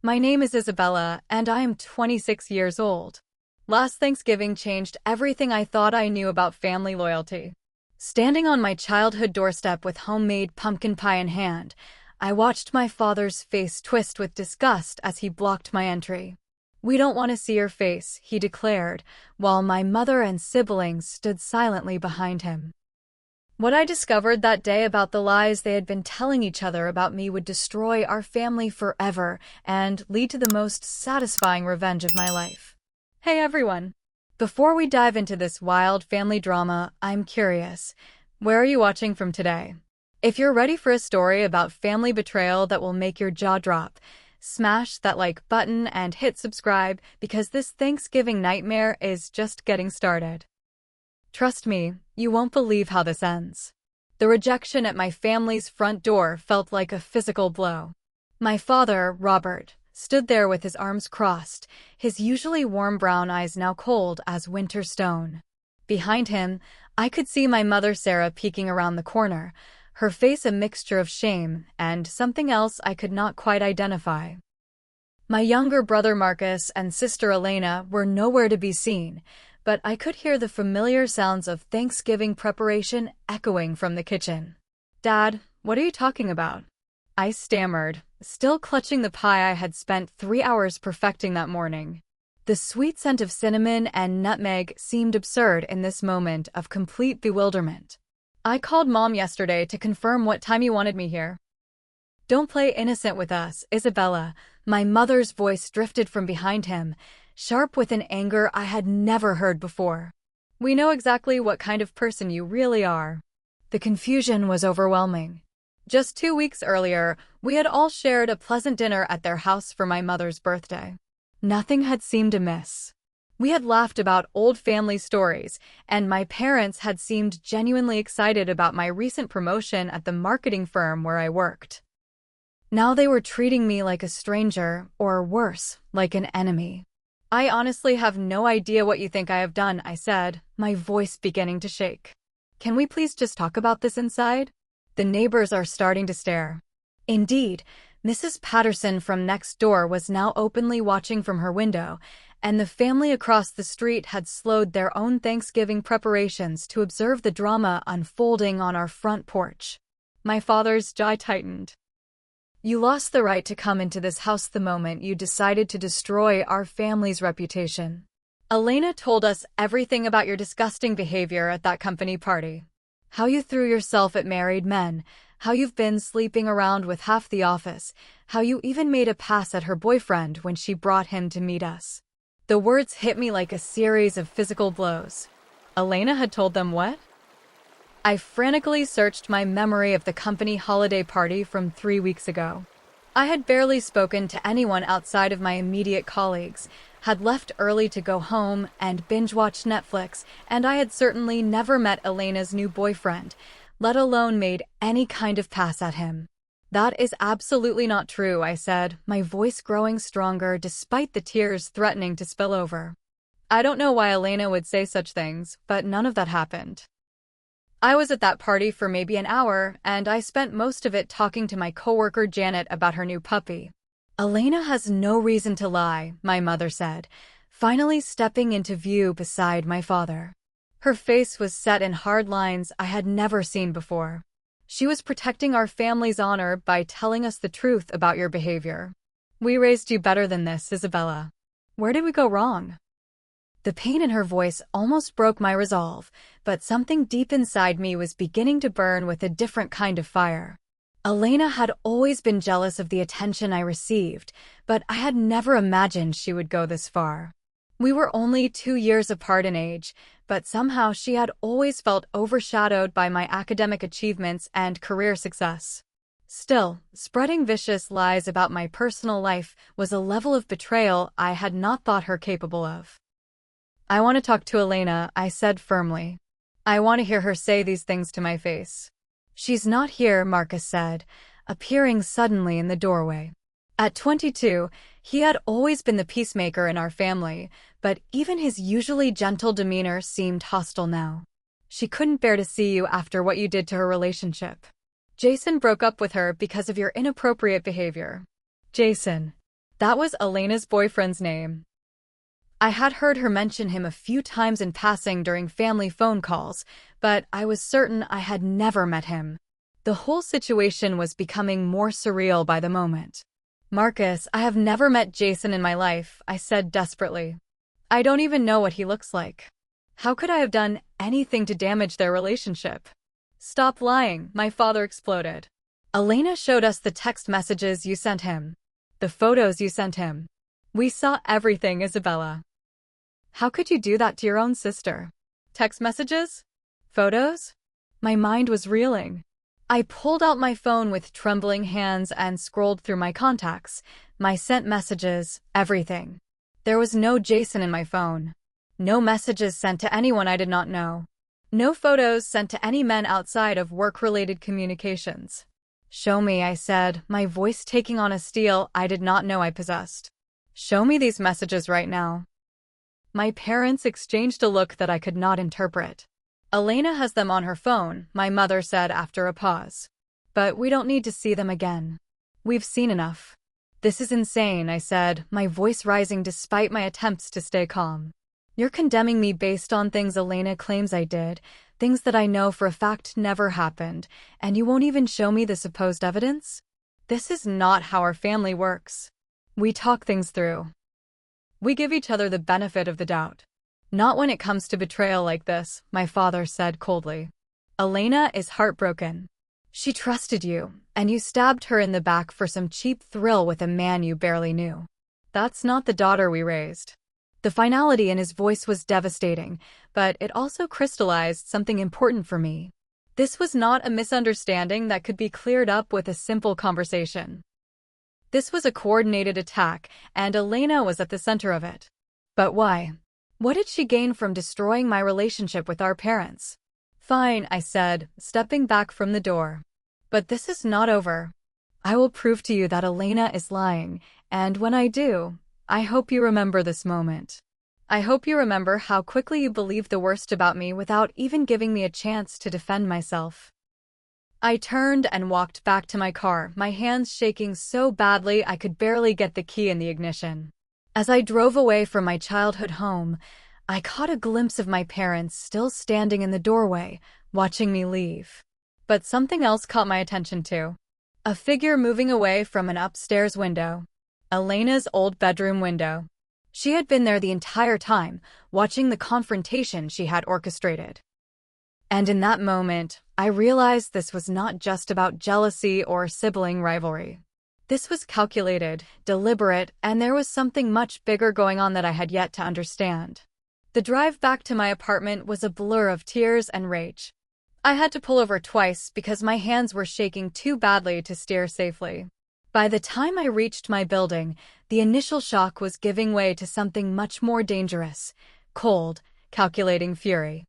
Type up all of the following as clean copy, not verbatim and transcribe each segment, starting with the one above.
My name is Isabella, and I am 26 years old. Last Thanksgiving changed everything I thought I knew about family loyalty. Standing on my childhood doorstep with homemade pumpkin pie in hand, I watched my father's face twist with disgust as he blocked my entry. "We don't want to see your face," he declared, while my mother and siblings stood silently behind him. What I discovered that day about the lies they had been telling each other about me would destroy our family forever and lead to the most satisfying revenge of my life. Hey everyone! Before we dive into this wild family drama, I'm curious, where are you watching from today? If you're ready for a story about family betrayal that will make your jaw drop, smash that like button and hit subscribe because this Thanksgiving nightmare is just getting started. Trust me, you won't believe how this ends. The rejection at my family's front door felt like a physical blow. My father, Robert, stood there with his arms crossed, his usually warm brown eyes now cold as winter stone. Behind him, I could see my mother Sarah peeking around the corner, her face a mixture of shame and something else I could not quite identify. My younger brother Marcus and sister Elena were nowhere to be seen, but I could hear the familiar sounds of Thanksgiving preparation echoing from the kitchen. "Dad, what are you talking about?" I stammered, still clutching the pie I had spent 3 hours perfecting that morning. The sweet scent of cinnamon and nutmeg seemed absurd in this moment of complete bewilderment. "I called Mom yesterday to confirm what time you wanted me here." "Don't play innocent with us, Isabella." My mother's voice drifted from behind him, sharp with an anger I had never heard before. "We know exactly what kind of person you really are." The confusion was overwhelming. Just 2 weeks earlier, we had all shared a pleasant dinner at their house for my mother's birthday. Nothing had seemed amiss. We had laughed about old family stories, and my parents had seemed genuinely excited about my recent promotion at the marketing firm where I worked. Now they were treating me like a stranger, or worse, like an enemy. "I honestly have no idea what you think I have done," I said, my voice beginning to shake. "Can we please just talk about this inside?" The neighbors are starting to stare. Indeed, Mrs. Patterson from next door was now openly watching from her window, and the family across the street had slowed their own Thanksgiving preparations to observe the drama unfolding on our front porch. My father's jaw tightened. "You lost the right to come into this house the moment you decided to destroy our family's reputation. Elena told us everything about your disgusting behavior at that company party. How you threw yourself at married men, how you've been sleeping around with half the office, how you even made a pass at her boyfriend when she brought him to meet us." The words hit me like a series of physical blows. Elena had told them what? I frantically searched my memory of the company holiday party from 3 weeks ago. I had barely spoken to anyone outside of my immediate colleagues, had left early to go home and binge-watch Netflix, and I had certainly never met Elena's new boyfriend, let alone made any kind of pass at him. "That is absolutely not true," I said, my voice growing stronger despite the tears threatening to spill over. "I don't know why Elena would say such things, but none of that happened. I was at that party for maybe an hour, and I spent most of it talking to my coworker Janet about her new puppy." "Elena has no reason to lie," my mother said, finally stepping into view beside my father. Her face was set in hard lines I had never seen before. "She was protecting our family's honor by telling us the truth about your behavior. We raised you better than this, Isabella. Where did we go wrong?" The pain in her voice almost broke my resolve, but something deep inside me was beginning to burn with a different kind of fire. Elena had always been jealous of the attention I received, but I had never imagined she would go this far. We were only 2 years apart in age, but somehow she had always felt overshadowed by my academic achievements and career success. Still, spreading vicious lies about my personal life was a level of betrayal I had not thought her capable of. "I want to talk to Elena," I said firmly. "I want to hear her say these things to my face." "She's not here," Marcus said, appearing suddenly in the doorway. At 22, he had always been the peacemaker in our family, but even his usually gentle demeanor seemed hostile now. "She couldn't bear to see you after what you did to her relationship. Jason broke up with her because of your inappropriate behavior." "Jason." That was Elena's boyfriend's name. I had heard her mention him a few times in passing during family phone calls, but I was certain I had never met him. The whole situation was becoming more surreal by the moment. "Marcus, I have never met Jason in my life," I said desperately. "I don't even know what he looks like. How could I have done anything to damage their relationship?" "Stop lying," my father exploded. "Elena showed us the text messages you sent him. The photos you sent him. We saw everything, Isabella." "How could you do that to your own sister? Text messages? Photos?" My mind was reeling. I pulled out my phone with trembling hands and scrolled through my contacts, my sent messages, everything. There was no Jason in my phone. No messages sent to anyone I did not know. No photos sent to any men outside of work-related communications. "Show me," I said, my voice taking on a steel I did not know I possessed. "Show me these messages right now." My parents exchanged a look that I could not interpret. "Elena has them on her phone," my mother said after a pause. "But we don't need to see them again. We've seen enough." "This is insane," I said, my voice rising despite my attempts to stay calm. "You're condemning me based on things Elena claims I did, things that I know for a fact never happened, and you won't even show me the supposed evidence? This is not how our family works. We talk things through. We give each other the benefit of the doubt." "Not when it comes to betrayal like this," my father said coldly. "Elena is heartbroken. She trusted you, and you stabbed her in the back for some cheap thrill with a man you barely knew. That's not the daughter we raised." The finality in his voice was devastating, but it also crystallized something important for me. This was not a misunderstanding that could be cleared up with a simple conversation. This was a coordinated attack, and Elena was at the center of it. But why? What did she gain from destroying my relationship with our parents? "Fine," I said, stepping back from the door. "But this is not over. I will prove to you that Elena is lying, and when I do, I hope you remember this moment. I hope you remember how quickly you believed the worst about me without even giving me a chance to defend myself." I turned and walked back to my car, my hands shaking so badly I could barely get the key in the ignition. As I drove away from my childhood home, I caught a glimpse of my parents still standing in the doorway, watching me leave. But something else caught my attention too. A figure moving away from an upstairs window. Elena's old bedroom window. She had been there the entire time, watching the confrontation she had orchestrated. And in that moment, I realized this was not just about jealousy or sibling rivalry. This was calculated, deliberate, and there was something much bigger going on that I had yet to understand. The drive back to my apartment was a blur of tears and rage. I had to pull over twice because my hands were shaking too badly to steer safely. By the time I reached my building, the initial shock was giving way to something much more dangerous: cold, calculating fury.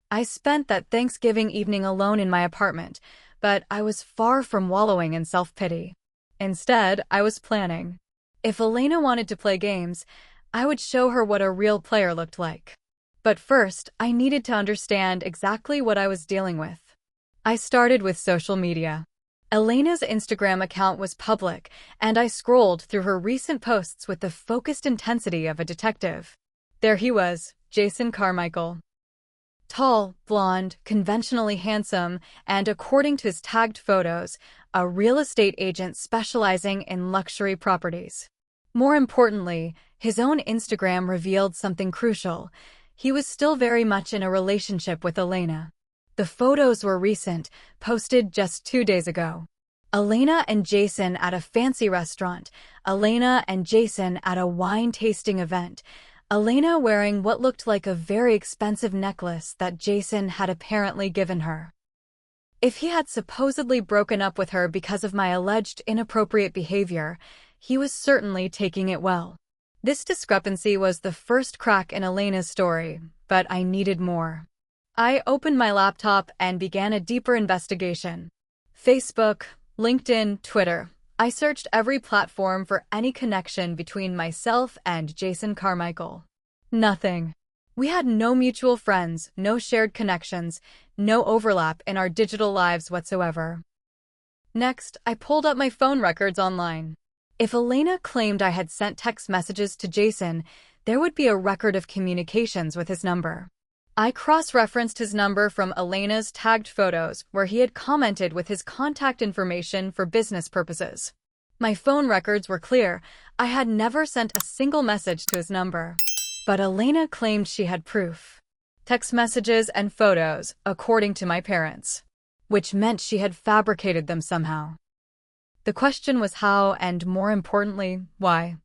I spent that Thanksgiving evening alone in my apartment, but I was far from wallowing in self-pity. Instead, I was planning. If Elena wanted to play games, I would show her what a real player looked like. But first, I needed to understand exactly what I was dealing with. I started with social media. Elena's Instagram account was public, and I scrolled through her recent posts with the focused intensity of a detective. There he was, Jason Carmichael. Tall, blonde, conventionally handsome, and according to his tagged photos, a real estate agent specializing in luxury properties. More importantly, his own Instagram revealed something crucial. He was still very much in a relationship with Elena. The photos were recent, posted just 2 days ago. Elena and Jason at a fancy restaurant, Elena and Jason at a wine-tasting event, Elena wearing what looked like a very expensive necklace that Jason had apparently given her. If he had supposedly broken up with her because of my alleged inappropriate behavior, he was certainly taking it well. This discrepancy was the first crack in Elena's story, but I needed more. I opened my laptop and began a deeper investigation. Facebook, LinkedIn, Twitter. I searched every platform for any connection between myself and Jason Carmichael. Nothing. We had no mutual friends, no shared connections, no overlap in our digital lives whatsoever. Next, I pulled up my phone records online. If Elena claimed I had sent text messages to Jason, there would be a record of communications with his number. I cross-referenced his number from Elena's tagged photos where he had commented with his contact information for business purposes. My phone records were clear. I had never sent a single message to his number. But Elena claimed she had proof. Text messages and photos, according to my parents. Which meant she had fabricated them somehow. The question was how, and more importantly, why.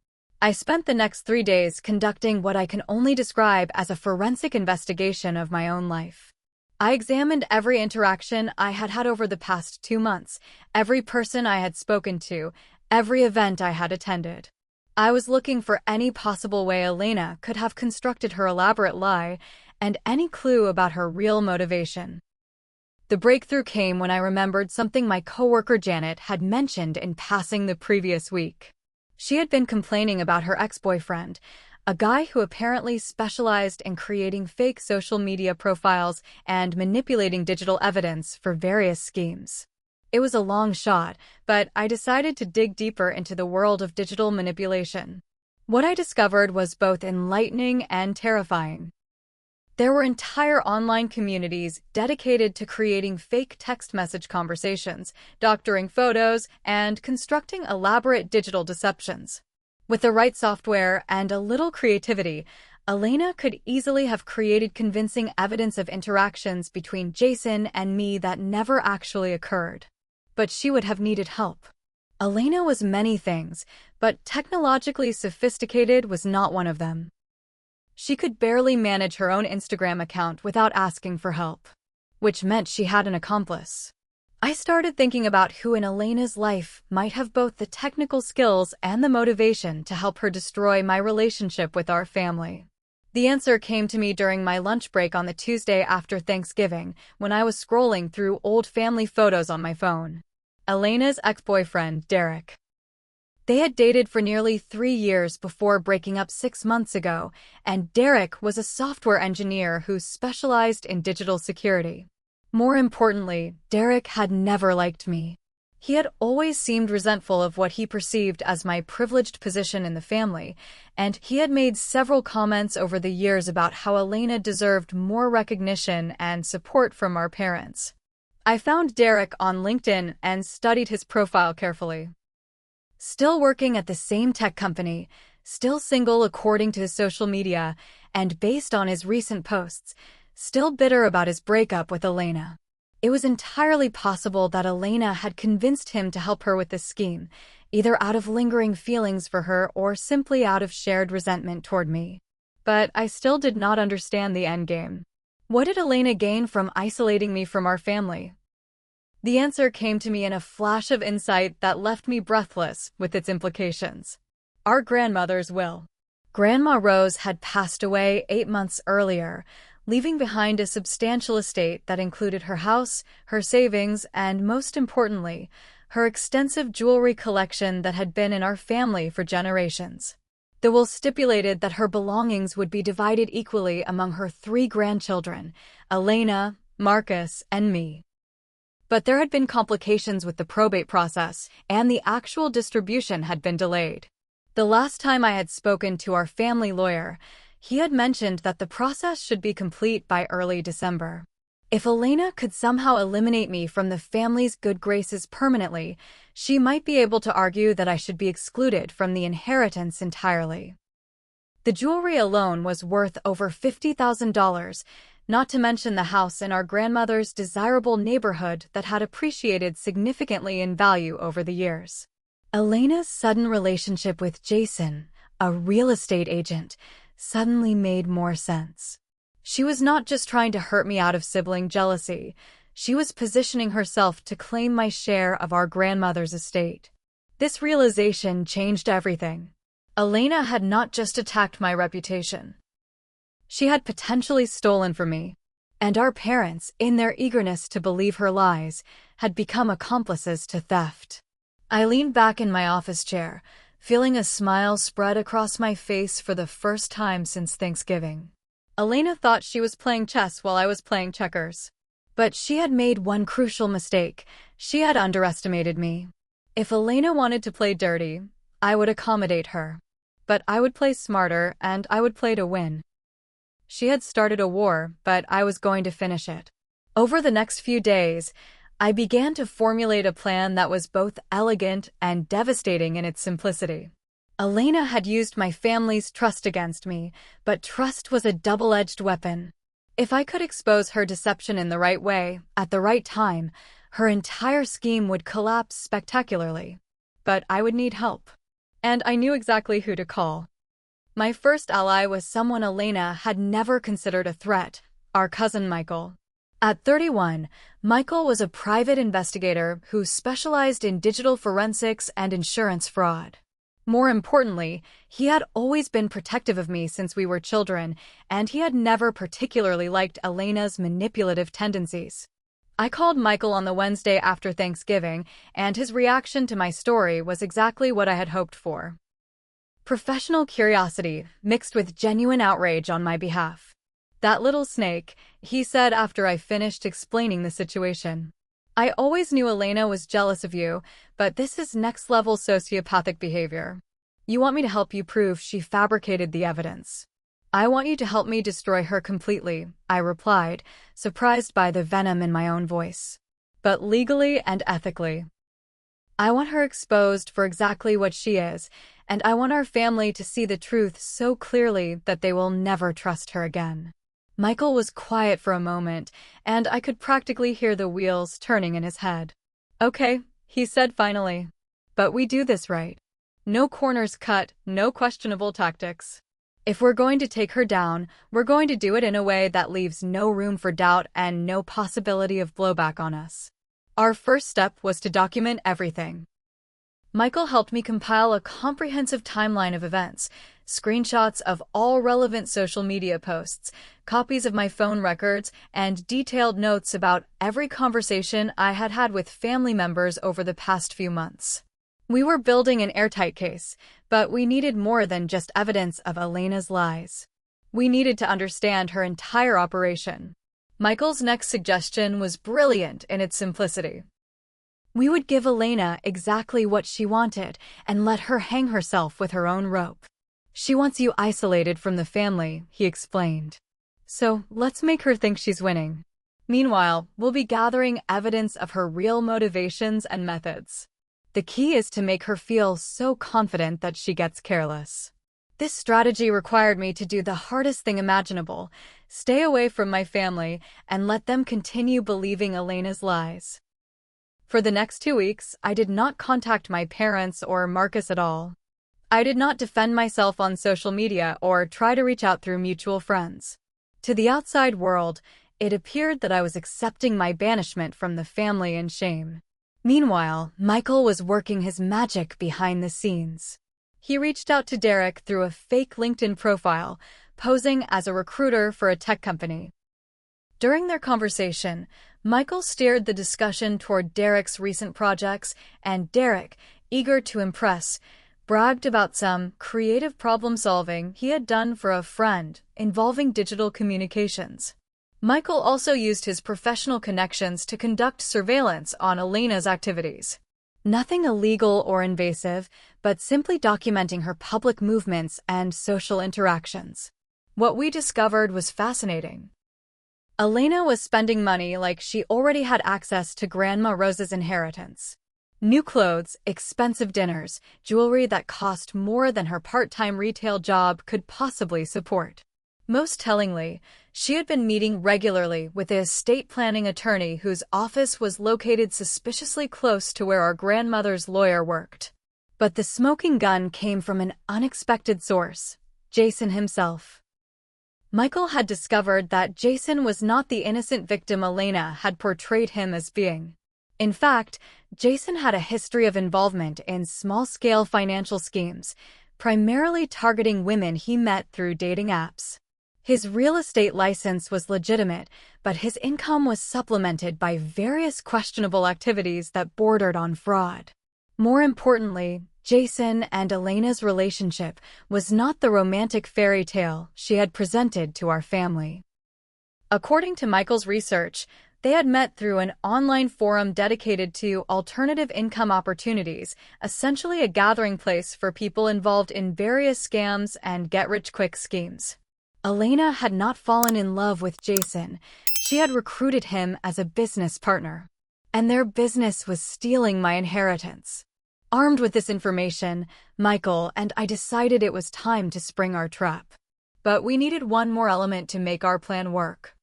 I spent the next 3 days conducting what I can only describe as a forensic investigation of my own life. I examined every interaction I had had over the past 2 months, every person I had spoken to, every event I had attended. I was looking for any possible way Elena could have constructed her elaborate lie and any clue about her real motivation. The breakthrough came when I remembered something my coworker Janet had mentioned in passing the previous week. She had been complaining about her ex-boyfriend, a guy who apparently specialized in creating fake social media profiles and manipulating digital evidence for various schemes. It was a long shot, but I decided to dig deeper into the world of digital manipulation. What I discovered was both enlightening and terrifying. There were entire online communities dedicated to creating fake text message conversations, doctoring photos, and constructing elaborate digital deceptions. With the right software and a little creativity, Elena could easily have created convincing evidence of interactions between Jason and me that never actually occurred. But she would have needed help. Elena was many things, but technologically sophisticated was not one of them. She could barely manage her own Instagram account without asking for help, which meant she had an accomplice. I started thinking about who in Elena's life might have both the technical skills and the motivation to help her destroy my relationship with our family. The answer came to me during my lunch break on the Tuesday after Thanksgiving, when I was scrolling through old family photos on my phone. Elena's ex-boyfriend, Derek. They had dated for nearly 3 years before breaking up 6 months ago, and Derek was a software engineer who specialized in digital security. More importantly, Derek had never liked me. He had always seemed resentful of what he perceived as my privileged position in the family, and he had made several comments over the years about how Elena deserved more recognition and support from our parents. I found Derek on LinkedIn and studied his profile carefully. Still working at the same tech company, still single according to his social media, and based on his recent posts, still bitter about his breakup with Elena. It was entirely possible that Elena had convinced him to help her with this scheme, either out of lingering feelings for her or simply out of shared resentment toward me. But I still did not understand the endgame. What did Elena gain from isolating me from our family? The answer came to me in a flash of insight that left me breathless with its implications. Our grandmother's will. Grandma Rose had passed away 8 months earlier, leaving behind a substantial estate that included her house, her savings, and most importantly, her extensive jewelry collection that had been in our family for generations. The will stipulated that her belongings would be divided equally among her 3 grandchildren, Elena, Marcus, and me. But there had been complications with the probate process, and the actual distribution had been delayed. The last time I had spoken to our family lawyer, he had mentioned that the process should be complete by early December. If Elena could somehow eliminate me from the family's good graces permanently, she might be able to argue that I should be excluded from the inheritance entirely. The jewelry alone was worth over $50,000, not to mention the house in our grandmother's desirable neighborhood that had appreciated significantly in value over the years. Elena's sudden relationship with Jason, a real estate agent, suddenly made more sense. She was not just trying to hurt me out of sibling jealousy, she was positioning herself to claim my share of our grandmother's estate. This realization changed everything. Elena had not just attacked my reputation. She had potentially stolen from me, and our parents, in their eagerness to believe her lies, had become accomplices to theft. I leaned back in my office chair, feeling a smile spread across my face for the first time since Thanksgiving. Elena thought she was playing chess while I was playing checkers. But she had made one crucial mistake. She had underestimated me. If Elena wanted to play dirty, I would accommodate her. But I would play smarter and I would play to win. She had started a war, but I was going to finish it. Over the next few days, I began to formulate a plan that was both elegant and devastating in its simplicity. Elena had used my family's trust against me, but trust was a double-edged weapon. If I could expose her deception in the right way, at the right time, her entire scheme would collapse spectacularly. But I would need help. And I knew exactly who to call. My first ally was someone Elena had never considered a threat, our cousin Michael. At 31, Michael was a private investigator who specialized in digital forensics and insurance fraud. More importantly, he had always been protective of me since we were children, and he had never particularly liked Elena's manipulative tendencies. I called Michael on the Wednesday after Thanksgiving, and his reaction to my story was exactly what I had hoped for. Professional curiosity mixed with genuine outrage on my behalf. "That little snake," he said after I finished explaining the situation. "I always knew Elena was jealous of you, but this is next-level sociopathic behavior. You want me to help you prove she fabricated the evidence." "I want you to help me destroy her completely," I replied, surprised by the venom in my own voice. "But legally and ethically. I want her exposed for exactly what she is, and I want our family to see the truth so clearly that they will never trust her again." Michael was quiet for a moment, and I could practically hear the wheels turning in his head. "Okay," he said finally. "But we do this right. No corners cut, no questionable tactics. If we're going to take her down, we're going to do it in a way that leaves no room for doubt and no possibility of blowback on us." Our first step was to document everything. Michael helped me compile a comprehensive timeline of events, screenshots of all relevant social media posts, copies of my phone records, and detailed notes about every conversation I had had with family members over the past few months. We were building an airtight case, but we needed more than just evidence of Elena's lies. We needed to understand her entire operation. Michael's next suggestion was brilliant in its simplicity. We would give Elena exactly what she wanted and let her hang herself with her own rope. "She wants you isolated from the family," he explained. "So let's make her think she's winning. Meanwhile, we'll be gathering evidence of her real motivations and methods. The key is to make her feel so confident that she gets careless." This strategy required me to do the hardest thing imaginable, stay away from my family and let them continue believing Elena's lies. For the next 2 weeks, I did not contact my parents or Marcus at all. I did not defend myself on social media or try to reach out through mutual friends. To the outside world, it appeared that I was accepting my banishment from the family in shame. Meanwhile, Michael was working his magic behind the scenes. He reached out to Derek through a fake LinkedIn profile, posing as a recruiter for a tech company. During their conversation, Michael steered the discussion toward Derek's recent projects, and Derek, eager to impress, bragged about some creative problem-solving he had done for a friend involving digital communications. Michael also used his professional connections to conduct surveillance on Elena's activities. Nothing illegal or invasive, but simply documenting her public movements and social interactions. What we discovered was fascinating. Elena was spending money like she already had access to Grandma Rose's inheritance. New clothes, expensive dinners, jewelry that cost more than her part-time retail job could possibly support. Most tellingly, she had been meeting regularly with the estate planning attorney whose office was located suspiciously close to where our grandmother's lawyer worked. But the smoking gun came from an unexpected source: Jason himself. Michael had discovered that Jason was not the innocent victim Elena had portrayed him as being. In fact, Jason had a history of involvement in small-scale financial schemes, primarily targeting women he met through dating apps. His real estate license was legitimate, but his income was supplemented by various questionable activities that bordered on fraud. More importantly, Jason and Elena's relationship was not the romantic fairy tale she had presented to our family. According to Michael's research, They had met through an online forum dedicated to alternative income opportunities, essentially a gathering place for people involved in various scams and get-rich-quick schemes. Elena had not fallen in love with Jason. She had recruited him as a business partner. And their business was stealing my inheritance. Armed with this information, Michael and I decided it was time to spring our trap. But we needed one more element to make our plan work.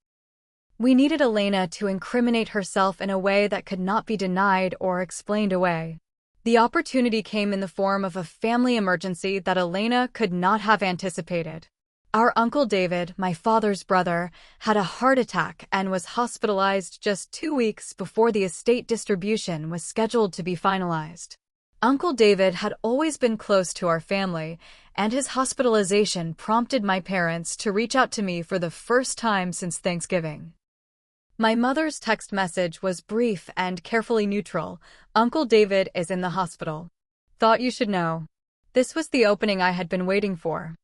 We needed Elena to incriminate herself in a way that could not be denied or explained away. The opportunity came in the form of a family emergency that Elena could not have anticipated. Our Uncle David, my father's brother, had a heart attack and was hospitalized just 2 weeks before the estate distribution was scheduled to be finalized. Uncle David had always been close to our family, and his hospitalization prompted my parents to reach out to me for the first time since Thanksgiving. My mother's text message was brief and carefully neutral. Uncle David is in the hospital. Thought you should know. This was the opening I had been waiting for.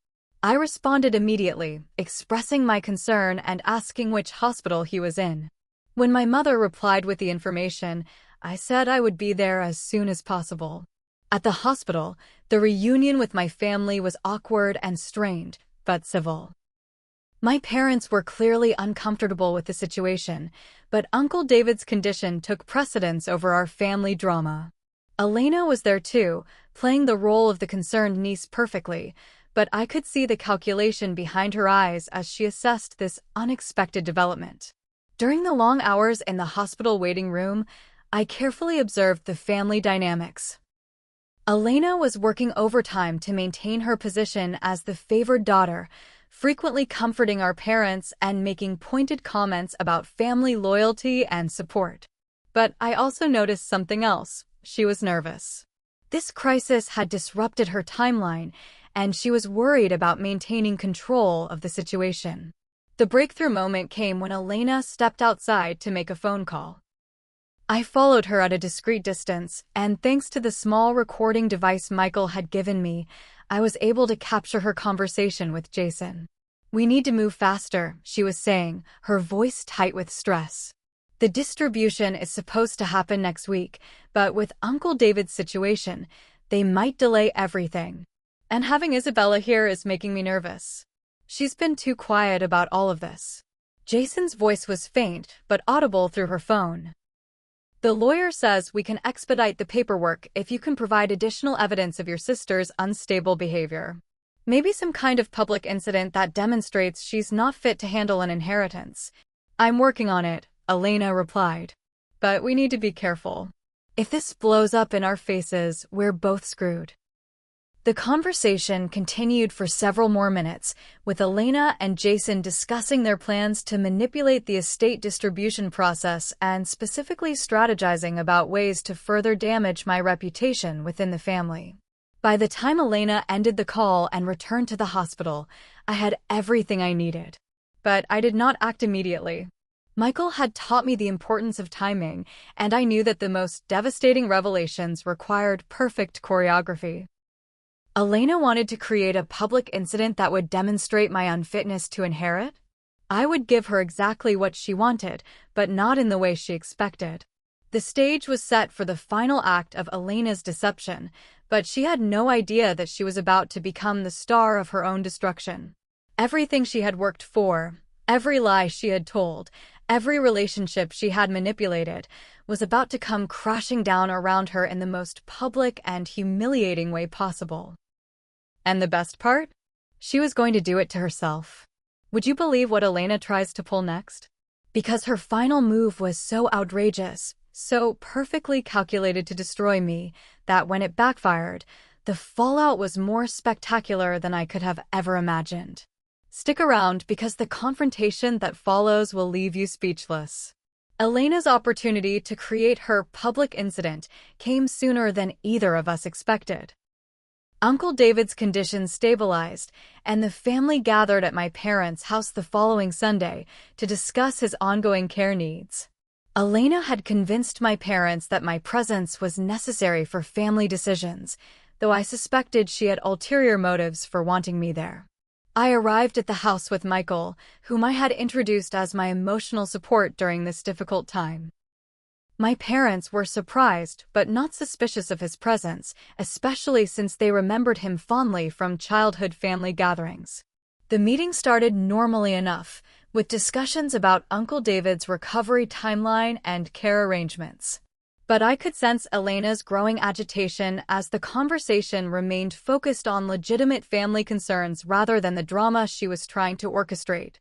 I responded immediately, expressing my concern and asking which hospital he was in. When my mother replied with the information, I said I would be there as soon as possible. At the hospital, the reunion with my family was awkward and strained, but civil. My parents were clearly uncomfortable with the situation, but Uncle David's condition took precedence over our family drama. Elena was there too, playing the role of the concerned niece perfectly, but I could see the calculation behind her eyes as she assessed this unexpected development. During the long hours in the hospital waiting room, I carefully observed the family dynamics. Elena was working overtime to maintain her position as the favored daughter, frequently comforting our parents and making pointed comments about family loyalty and support. But I also noticed something else. She was nervous. This crisis had disrupted her timeline, and she was worried about maintaining control of the situation. The breakthrough moment came when Elena stepped outside to make a phone call. I followed her at a discreet distance, and thanks to the small recording device Michael had given me, I was able to capture her conversation with Jason. "We need to move faster," she was saying, her voice tight with stress. "The distribution is supposed to happen next week, but with Uncle David's situation, they might delay everything. And having Isabella here is making me nervous. She's been too quiet about all of this." Jason's voice was faint, but audible through her phone. "The lawyer says we can expedite the paperwork if you can provide additional evidence of your sister's unstable behavior. Maybe some kind of public incident that demonstrates she's not fit to handle an inheritance." "I'm working on it," Elena replied. "But we need to be careful. If this blows up in our faces, we're both screwed." The conversation continued for several more minutes, with Elena and Jason discussing their plans to manipulate the estate distribution process and specifically strategizing about ways to further damage my reputation within the family. By the time Elena ended the call and returned to the hospital, I had everything I needed. But I did not act immediately. Michael had taught me the importance of timing, and I knew that the most devastating revelations required perfect choreography. Elena wanted to create a public incident that would demonstrate my unfitness to inherit. I would give her exactly what she wanted, but not in the way she expected. The stage was set for the final act of Elena's deception, but she had no idea that she was about to become the star of her own destruction. Everything she had worked for, every lie she had told, every relationship she had manipulated, was about to come crashing down around her in the most public and humiliating way possible. And the best part? She was going to do it to herself. Would you believe what Elena tries to pull next? Because her final move was so outrageous, so perfectly calculated to destroy me, that when it backfired, the fallout was more spectacular than I could have ever imagined. Stick around because the confrontation that follows will leave you speechless. Elena's opportunity to create her public incident came sooner than either of us expected. Uncle David's condition stabilized, and the family gathered at my parents' house the following Sunday to discuss his ongoing care needs. Elena had convinced my parents that my presence was necessary for family decisions, though I suspected she had ulterior motives for wanting me there. I arrived at the house with Michael, whom I had introduced as my emotional support during this difficult time. My parents were surprised but not suspicious of his presence, especially since they remembered him fondly from childhood family gatherings. The meeting started normally enough, with discussions about Uncle David's recovery timeline and care arrangements. But I could sense Elena's growing agitation as the conversation remained focused on legitimate family concerns rather than the drama she was trying to orchestrate.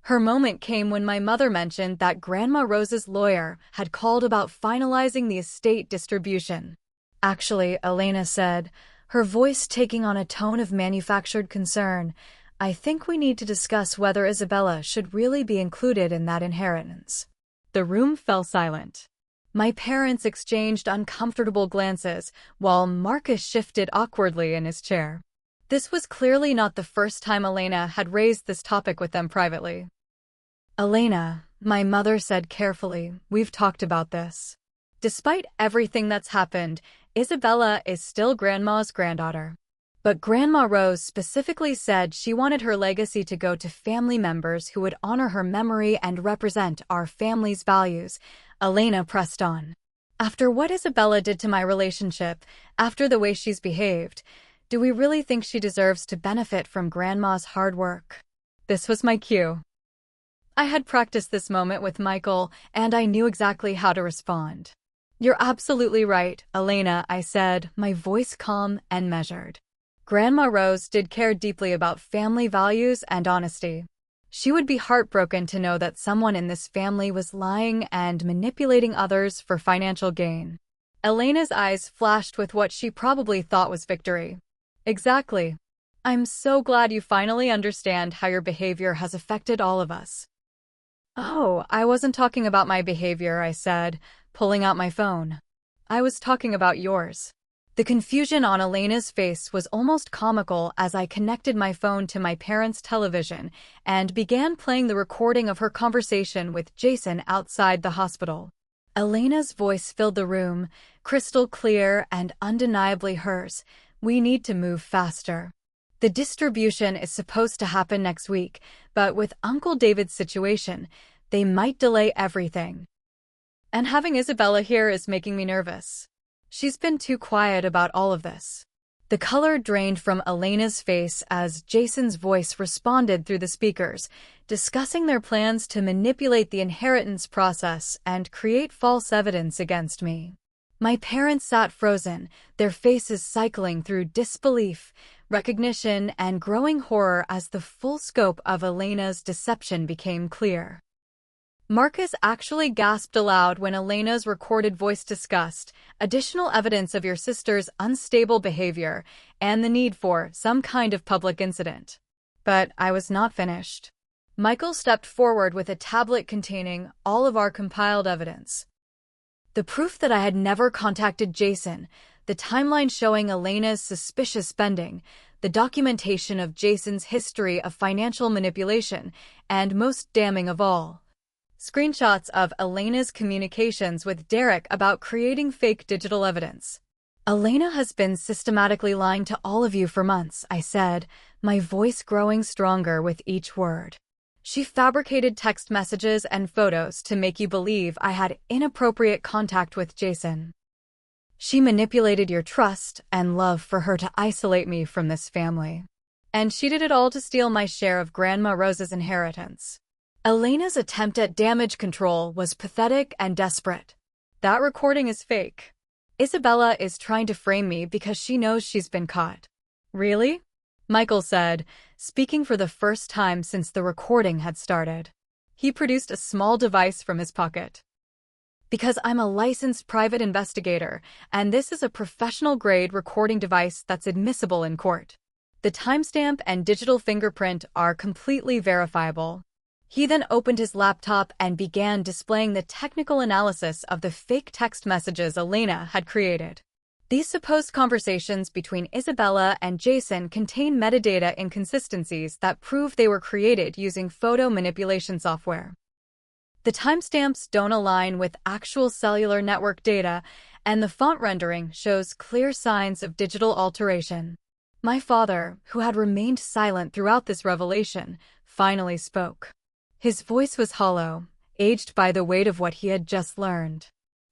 Her moment came when my mother mentioned that Grandma Rose's lawyer had called about finalizing the estate distribution. Actually, Elena said, her voice taking on a tone of manufactured concern, I think we need to discuss whether Isabella should really be included in that inheritance. The room fell silent. My parents exchanged uncomfortable glances, while Marcus shifted awkwardly in his chair. This was clearly not the first time Elena had raised this topic with them privately. Elena, my mother said carefully, we've talked about this. Despite everything that's happened, Isabella is still Grandma's granddaughter. But Grandma Rose specifically said she wanted her legacy to go to family members who would honor her memory and represent our family's values. Elena pressed on. After what Isabella did to my relationship, after the way she's behaved, do we really think she deserves to benefit from Grandma's hard work? This was my cue. I had practiced this moment with Michael, and I knew exactly how to respond. You're absolutely right, Elena, I said, my voice calm and measured. Grandma Rose did care deeply about family values and honesty. She would be heartbroken to know that someone in this family was lying and manipulating others for financial gain. Elena's eyes flashed with what she probably thought was victory. Exactly. I'm so glad you finally understand how your behavior has affected all of us. Oh, I wasn't talking about my behavior, I said, pulling out my phone. I was talking about yours. The confusion on Elena's face was almost comical as I connected my phone to my parents' television and began playing the recording of her conversation with Jason outside the hospital. Elena's voice filled the room, crystal clear and undeniably hers. We need to move faster. The distribution is supposed to happen next week, but with Uncle David's situation, they might delay everything. And having Isabella here is making me nervous. She's been too quiet about all of this. The color drained from Elena's face as Jason's voice responded through the speakers, discussing their plans to manipulate the inheritance process and create false evidence against me. My parents sat frozen, their faces cycling through disbelief, recognition, and growing horror as the full scope of Elena's deception became clear. Marcus actually gasped aloud when Elena's recorded voice discussed additional evidence of your sister's unstable behavior and the need for some kind of public incident. But I was not finished. Michael stepped forward with a tablet containing all of our compiled evidence. The proof that I had never contacted Jason, the timeline showing Elena's suspicious spending, the documentation of Jason's history of financial manipulation, and most damning of all, screenshots of Elena's communications with Derek about creating fake digital evidence. Elena has been systematically lying to all of you for months, I said, my voice growing stronger with each word. She fabricated text messages and photos to make you believe I had inappropriate contact with Jason. She manipulated your trust and love for her to isolate me from this family. And she did it all to steal my share of Grandma Rose's inheritance. Elena's attempt at damage control was pathetic and desperate. That recording is fake. Isabella is trying to frame me because she knows she's been caught. Really? Michael said, speaking for the first time since the recording had started. He produced a small device from his pocket. Because I'm a licensed private investigator, and this is a professional-grade recording device that's admissible in court. The timestamp and digital fingerprint are completely verifiable. He then opened his laptop and began displaying the technical analysis of the fake text messages Elena had created. These supposed conversations between Isabella and Jason contain metadata inconsistencies that prove they were created using photo manipulation software. The timestamps don't align with actual cellular network data, and the font rendering shows clear signs of digital alteration. My father, who had remained silent throughout this revelation, finally spoke. His voice was hollow, aged by the weight of what he had just learned.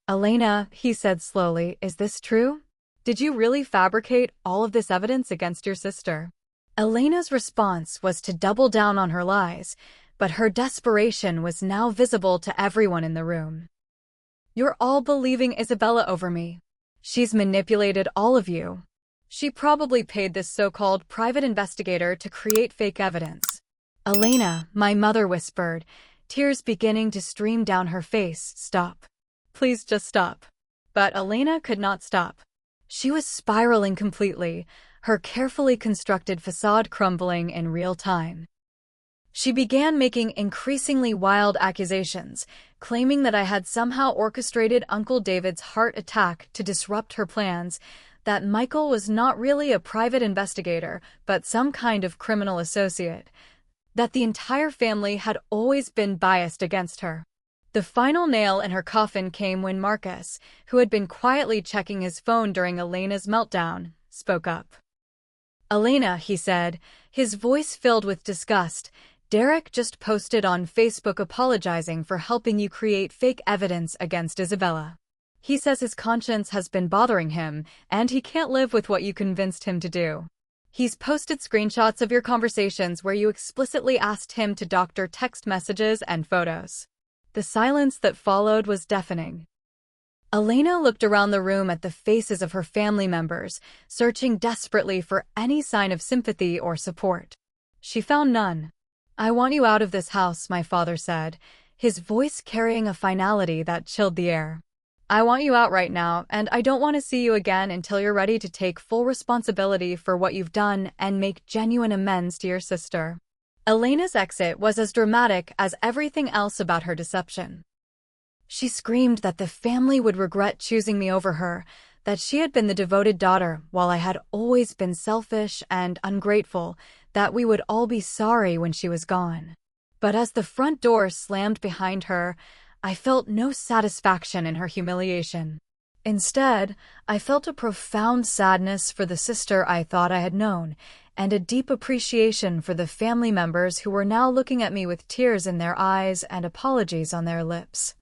"Elena," he said slowly, "is this true? Did you really fabricate all of this evidence against your sister?" Elena's response was to double down on her lies, but her desperation was now visible to everyone in the room. "You're all believing Isabella over me. She's manipulated all of you. She probably paid this so-called private investigator to create fake evidence." "Elena," my mother whispered, tears beginning to stream down her face, "stop. Please just stop." But Elena could not stop. She was spiraling completely, her carefully constructed facade crumbling in real time. She began making increasingly wild accusations, claiming that I had somehow orchestrated Uncle David's heart attack to disrupt her plans, that Michael was not really a private investigator, but some kind of criminal associate, that the entire family had always been biased against her. The final nail in her coffin came when Marcus, who had been quietly checking his phone during Elena's meltdown, spoke up. "Elena," he said, his voice filled with disgust, "Derek just posted on Facebook apologizing for helping you create fake evidence against Isabella. He says his conscience has been bothering him, and he can't live with what you convinced him to do. He's posted screenshots of your conversations where you explicitly asked him to doctor text messages and photos." The silence that followed was deafening. Elena looked around the room at the faces of her family members, searching desperately for any sign of sympathy or support. She found none. "I want you out of this house," my father said, his voice carrying a finality that chilled the air. "I want you out right now, and I don't want to see you again until you're ready to take full responsibility for what you've done and make genuine amends to your sister." Elena's exit was as dramatic as everything else about her deception. She screamed that the family would regret choosing me over her, that she had been the devoted daughter while I had always been selfish and ungrateful, that we would all be sorry when she was gone. But as the front door slammed behind her, I felt no satisfaction in her humiliation. Instead, I felt a profound sadness for the sister I thought I had known, and a deep appreciation for the family members who were now looking at me with tears in their eyes and apologies on their lips.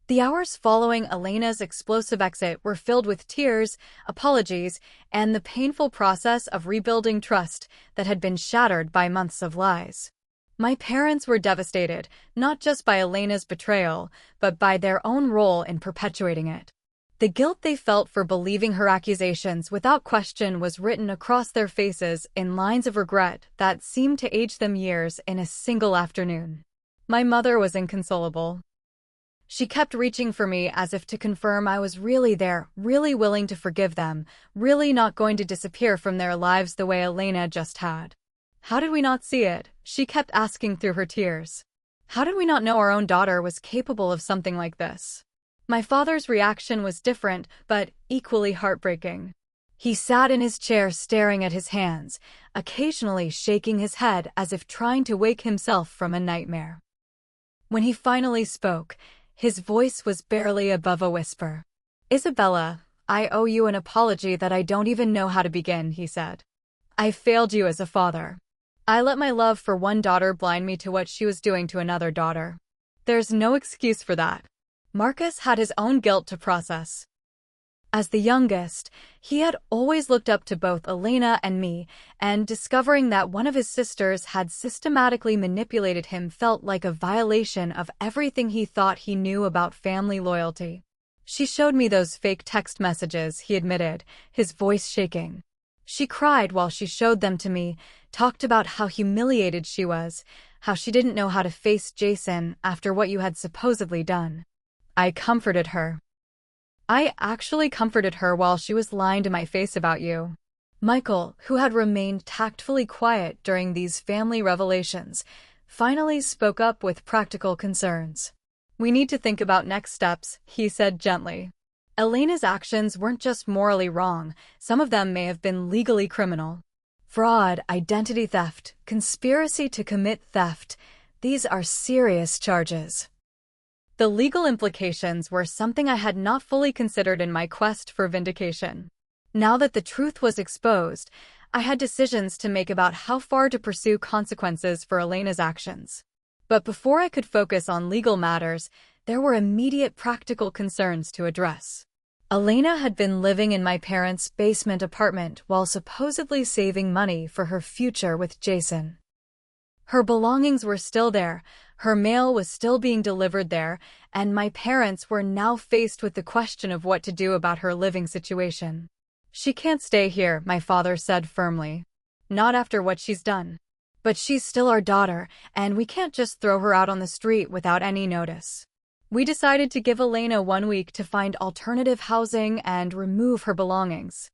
The hours following Elena's explosive exit were filled with tears, apologies, and the painful process of rebuilding trust that had been shattered by months of lies. My parents were devastated, not just by Elena's betrayal, but by their own role in perpetuating it. The guilt they felt for believing her accusations without question was written across their faces in lines of regret that seemed to age them years in a single afternoon. My mother was inconsolable. She kept reaching for me as if to confirm I was really there, really willing to forgive them, really not going to disappear from their lives the way Elena just had. "How did we not see it?" she kept asking through her tears. "How did we not know our own daughter was capable of something like this?" My father's reaction was different, but equally heartbreaking. He sat in his chair staring at his hands, occasionally shaking his head as if trying to wake himself from a nightmare. When he finally spoke, his voice was barely above a whisper. "Isabella, I owe you an apology that I don't even know how to begin," he said. "I failed you as a father. I let my love for one daughter blind me to what she was doing to another daughter. There's no excuse for that." Marcus had his own guilt to process. As the youngest, he had always looked up to both Elena and me, and discovering that one of his sisters had systematically manipulated him felt like a violation of everything he thought he knew about family loyalty. "She showed me those fake text messages," he admitted, his voice shaking. "She cried while she showed them to me, talked about how humiliated she was, how she didn't know how to face Jason after what you had supposedly done. I comforted her. I actually comforted her while she was lying to my face about you." Michael, who had remained tactfully quiet during these family revelations, finally spoke up with practical concerns. "We need to think about next steps," he said gently. Elena's actions weren't just morally wrong, some of them may have been legally criminal. Fraud, identity theft, conspiracy to commit theft, these are serious charges. The legal implications were something I had not fully considered in my quest for vindication. Now that the truth was exposed, I had decisions to make about how far to pursue consequences for Elena's actions. But before I could focus on legal matters, there were immediate practical concerns to address. Elena had been living in my parents' basement apartment while supposedly saving money for her future with Jason. Her belongings were still there, her mail was still being delivered there, and my parents were now faced with the question of what to do about her living situation. "She can't stay here," my father said firmly. "Not after what she's done. But she's still our daughter, and we can't just throw her out on the street without any notice." We decided to give Elena 1 week to find alternative housing and remove her belongings.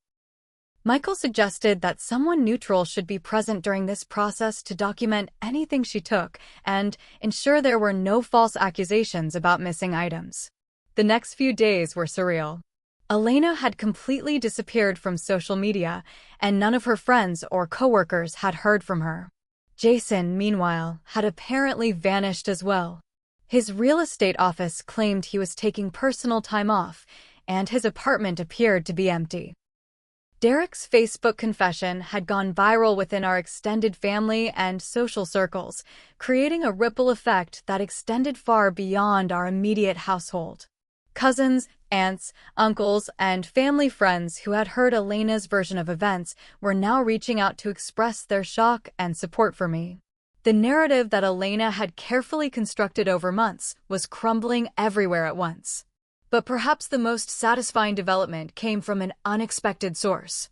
Michael suggested that someone neutral should be present during this process to document anything she took and ensure there were no false accusations about missing items. The next few days were surreal. Elena had completely disappeared from social media, and none of her friends or coworkers had heard from her. Jason, meanwhile, had apparently vanished as well. His real estate office claimed he was taking personal time off, and his apartment appeared to be empty. Derek's Facebook confession had gone viral within our extended family and social circles, creating a ripple effect that extended far beyond our immediate household. Cousins, aunts, uncles, and family friends who had heard Elena's version of events were now reaching out to express their shock and support for me. The narrative that Elena had carefully constructed over months was crumbling everywhere at once. But perhaps the most satisfying development came from an unexpected source.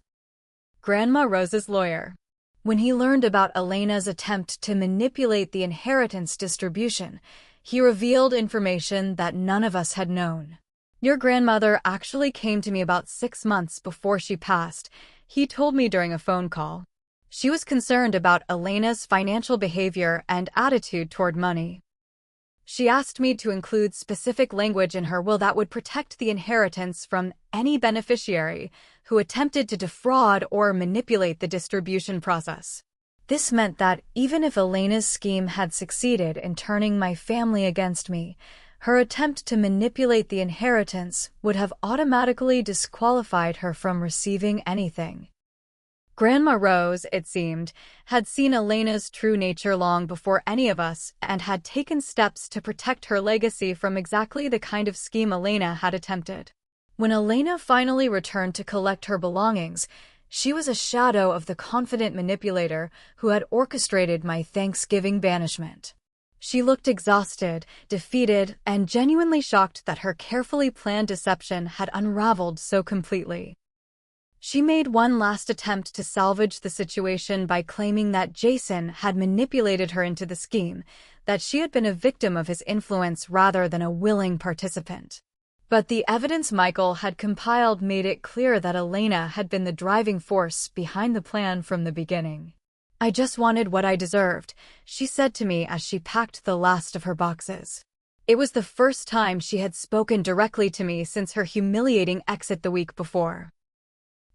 Grandma Rose's lawyer. When he learned about Elena's attempt to manipulate the inheritance distribution, he revealed information that none of us had known. "Your grandmother actually came to me about 6 months before she passed," he told me during a phone call. "She was concerned about Elena's financial behavior and attitude toward money. She asked me to include specific language in her will that would protect the inheritance from any beneficiary who attempted to defraud or manipulate the distribution process." This meant that even if Elena's scheme had succeeded in turning my family against me, her attempt to manipulate the inheritance would have automatically disqualified her from receiving anything. Grandma Rose, it seemed, had seen Elena's true nature long before any of us and had taken steps to protect her legacy from exactly the kind of scheme Elena had attempted. When Elena finally returned to collect her belongings, she was a shadow of the confident manipulator who had orchestrated my Thanksgiving banishment. She looked exhausted, defeated, and genuinely shocked that her carefully planned deception had unraveled so completely. She made one last attempt to salvage the situation by claiming that Jason had manipulated her into the scheme, that she had been a victim of his influence rather than a willing participant. But the evidence Michael had compiled made it clear that Elena had been the driving force behind the plan from the beginning. "I just wanted what I deserved," she said to me as she packed the last of her boxes. It was the first time she had spoken directly to me since her humiliating exit the week before.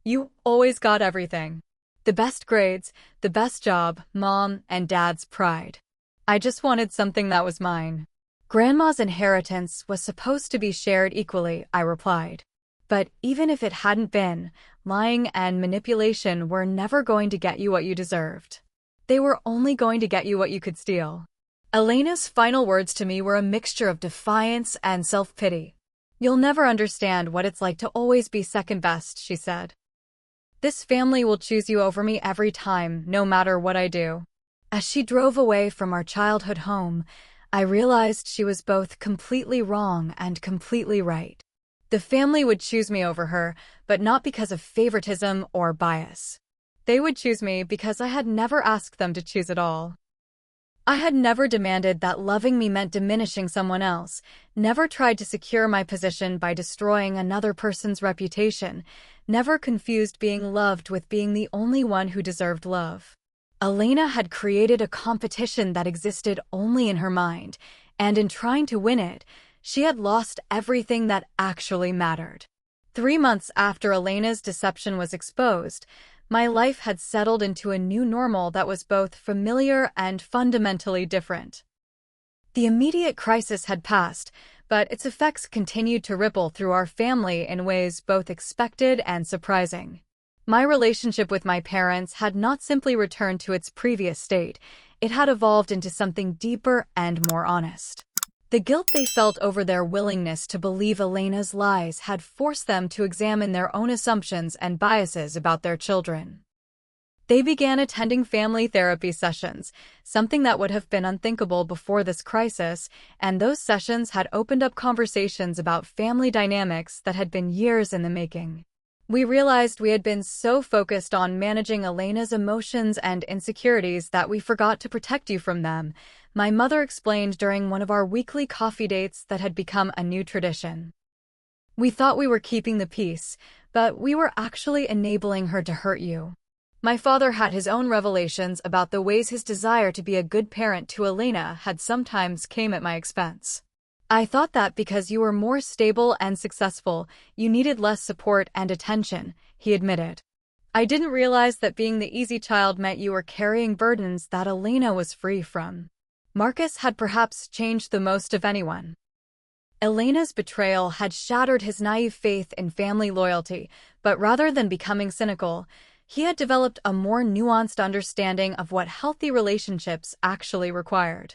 "You always got everything. The best grades, the best job, Mom and Dad's pride. I just wanted something that was mine." "Grandma's inheritance was supposed to be shared equally," I replied. "But even if it hadn't been, lying and manipulation were never going to get you what you deserved. They were only going to get you what you could steal." Elena's final words to me were a mixture of defiance and self-pity. "You'll never understand what it's like to always be second best," she said. "This family will choose you over me every time, no matter what I do." As she drove away from our childhood home, I realized she was both completely wrong and completely right. The family would choose me over her, but not because of favoritism or bias. They would choose me because I had never asked them to choose at all. I had never demanded that loving me meant diminishing someone else, never tried to secure my position by destroying another person's reputation, never confused being loved with being the only one who deserved love. Elena had created a competition that existed only in her mind, and in trying to win it, she had lost everything that actually mattered. 3 months after Elena's deception was exposed, my life had settled into a new normal that was both familiar and fundamentally different. The immediate crisis had passed, but its effects continued to ripple through our family in ways both expected and surprising. My relationship with my parents had not simply returned to its previous state, it had evolved into something deeper and more honest. The guilt they felt over their willingness to believe Elena's lies had forced them to examine their own assumptions and biases about their children. They began attending family therapy sessions, something that would have been unthinkable before this crisis, and those sessions had opened up conversations about family dynamics that had been years in the making. We realized we had been so focused on managing Elena's emotions and insecurities that we forgot to protect you from them, my mother explained during one of our weekly coffee dates that had become a new tradition. We thought we were keeping the peace, but we were actually enabling her to hurt you. My father had his own revelations about the ways his desire to be a good parent to Elena had sometimes came at my expense. I thought that because you were more stable and successful, you needed less support and attention, he admitted. I didn't realize that being the easy child meant you were carrying burdens that Elena was free from. Marcus had perhaps changed the most of anyone. Elena's betrayal had shattered his naive faith in family loyalty, but rather than becoming cynical, he had developed a more nuanced understanding of what healthy relationships actually required.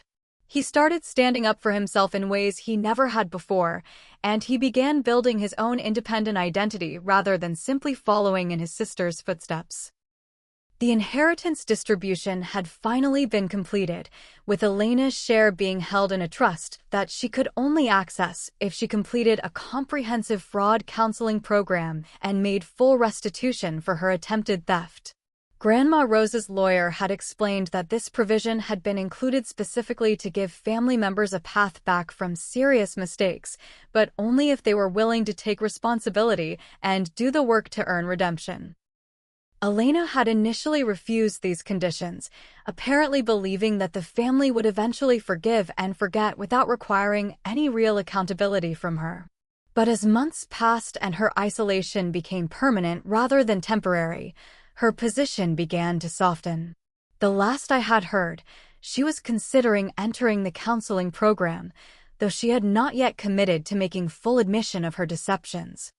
He started standing up for himself in ways he never had before, and he began building his own independent identity rather than simply following in his sister's footsteps. The inheritance distribution had finally been completed, with Elena's share being held in a trust that she could only access if she completed a comprehensive fraud counseling program and made full restitution for her attempted theft. Grandma Rose's lawyer had explained that this provision had been included specifically to give family members a path back from serious mistakes, but only if they were willing to take responsibility and do the work to earn redemption. Elena had initially refused these conditions, apparently believing that the family would eventually forgive and forget without requiring any real accountability from her. But as months passed and her isolation became permanent rather than temporary, her position began to soften. The last I had heard, she was considering entering the counseling program, though she had not yet committed to making full admission of her deceptions.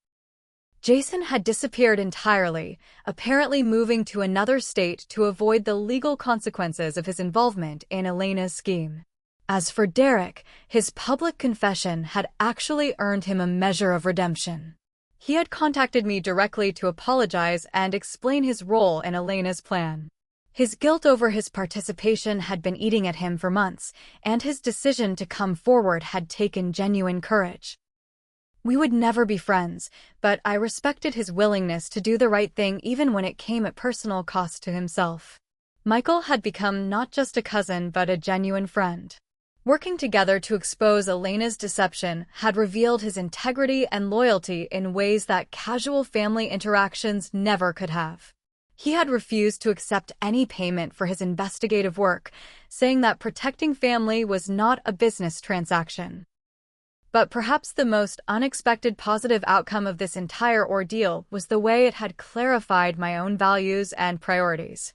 Jason had disappeared entirely, apparently moving to another state to avoid the legal consequences of his involvement in Elena's scheme. As for Derek, his public confession had actually earned him a measure of redemption. He had contacted me directly to apologize and explain his role in Elena's plan. His guilt over his participation had been eating at him for months, and his decision to come forward had taken genuine courage. We would never be friends, but I respected his willingness to do the right thing even when it came at personal cost to himself. Michael had become not just a cousin but a genuine friend. Working together to expose Elena's deception had revealed his integrity and loyalty in ways that casual family interactions never could have. He had refused to accept any payment for his investigative work, saying that protecting family was not a business transaction. But perhaps the most unexpected positive outcome of this entire ordeal was the way it had clarified my own values and priorities.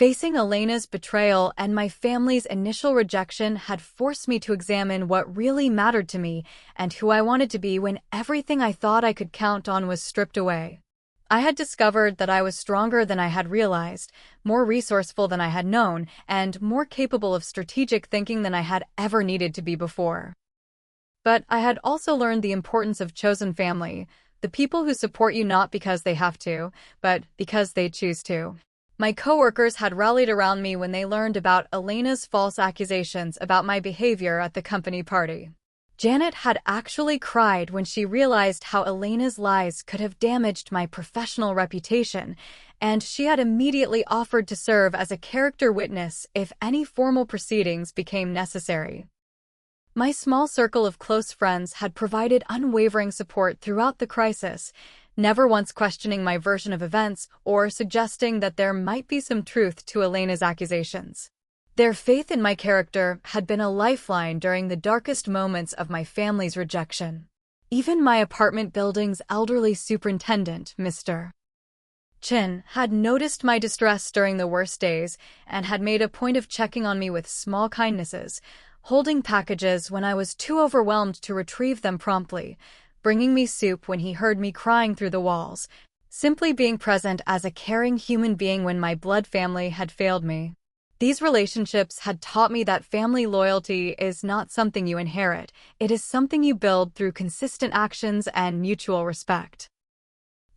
Facing Elena's betrayal and my family's initial rejection had forced me to examine what really mattered to me and who I wanted to be when everything I thought I could count on was stripped away. I had discovered that I was stronger than I had realized, more resourceful than I had known, and more capable of strategic thinking than I had ever needed to be before. But I had also learned the importance of chosen family, the people who support you not because they have to, but because they choose to. My coworkers had rallied around me when they learned about Elena's false accusations about my behavior at the company party. Janet had actually cried when she realized how Elena's lies could have damaged my professional reputation, and she had immediately offered to serve as a character witness if any formal proceedings became necessary. My small circle of close friends had provided unwavering support throughout the crisis, never once questioning my version of events or suggesting that there might be some truth to Elena's accusations. Their faith in my character had been a lifeline during the darkest moments of my family's rejection. Even my apartment building's elderly superintendent, Mr. Chin, had noticed my distress during the worst days and had made a point of checking on me with small kindnesses, holding packages when I was too overwhelmed to retrieve them promptly, bringing me soup when he heard me crying through the walls, simply being present as a caring human being when my blood family had failed me. These relationships had taught me that family loyalty is not something you inherit, it is something you build through consistent actions and mutual respect.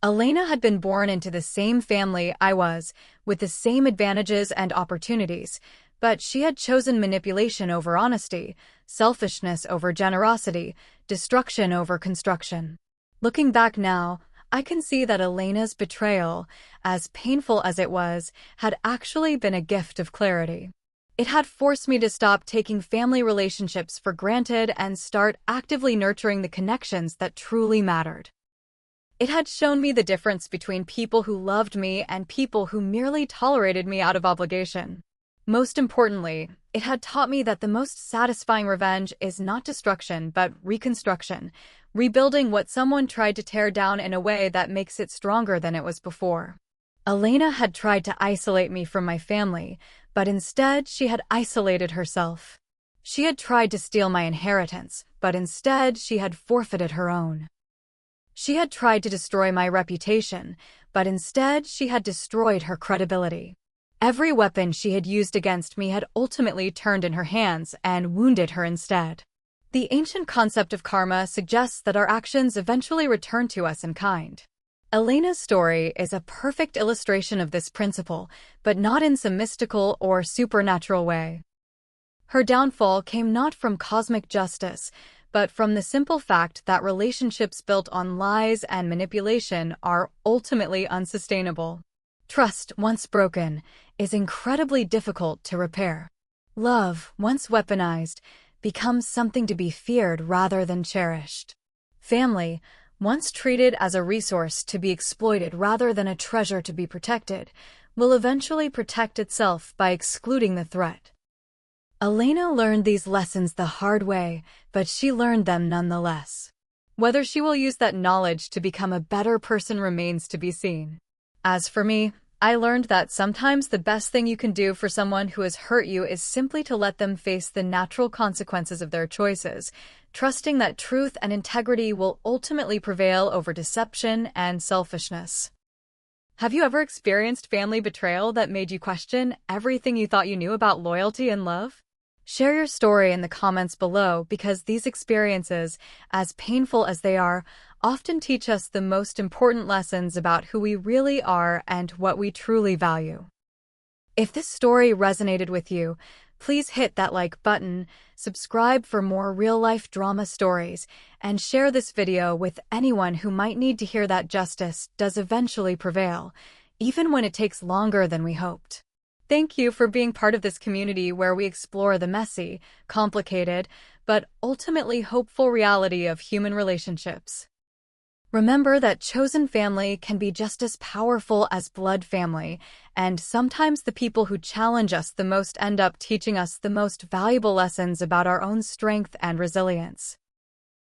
Elena had been born into the same family I was, with the same advantages and opportunities, but she had chosen manipulation over honesty, selfishness over generosity, destruction over construction. Looking back now, I can see that Elena's betrayal, as painful as it was, had actually been a gift of clarity. It had forced me to stop taking family relationships for granted and start actively nurturing the connections that truly mattered. It had shown me the difference between people who loved me and people who merely tolerated me out of obligation. Most importantly, it had taught me that the most satisfying revenge is not destruction but reconstruction, rebuilding what someone tried to tear down in a way that makes it stronger than it was before. Elena had tried to isolate me from my family, but instead she had isolated herself. She had tried to steal my inheritance, but instead she had forfeited her own. She had tried to destroy my reputation, but instead she had destroyed her credibility. Every weapon she had used against me had ultimately turned in her hands and wounded her instead. The ancient concept of karma suggests that our actions eventually return to us in kind. Elena's story is a perfect illustration of this principle, but not in some mystical or supernatural way. Her downfall came not from cosmic justice, but from the simple fact that relationships built on lies and manipulation are ultimately unsustainable. Trust, once broken, is incredibly difficult to repair. Love, once weaponized, becomes something to be feared rather than cherished. Family, once treated as a resource to be exploited rather than a treasure to be protected, will eventually protect itself by excluding the threat. Elena learned these lessons the hard way, but she learned them nonetheless. Whether she will use that knowledge to become a better person remains to be seen. As for me, I learned that sometimes the best thing you can do for someone who has hurt you is simply to let them face the natural consequences of their choices, trusting that truth and integrity will ultimately prevail over deception and selfishness. Have you ever experienced family betrayal that made you question everything you thought you knew about loyalty and love? Share your story in the comments below because these experiences, as painful as they are, often teach us the most important lessons about who we really are and what we truly value. If this story resonated with you, please hit that like button, subscribe for more real-life drama stories, and share this video with anyone who might need to hear that justice does eventually prevail, even when it takes longer than we hoped. Thank you for being part of this community where we explore the messy, complicated, but ultimately hopeful reality of human relationships. Remember that chosen family can be just as powerful as blood family, and sometimes the people who challenge us the most end up teaching us the most valuable lessons about our own strength and resilience.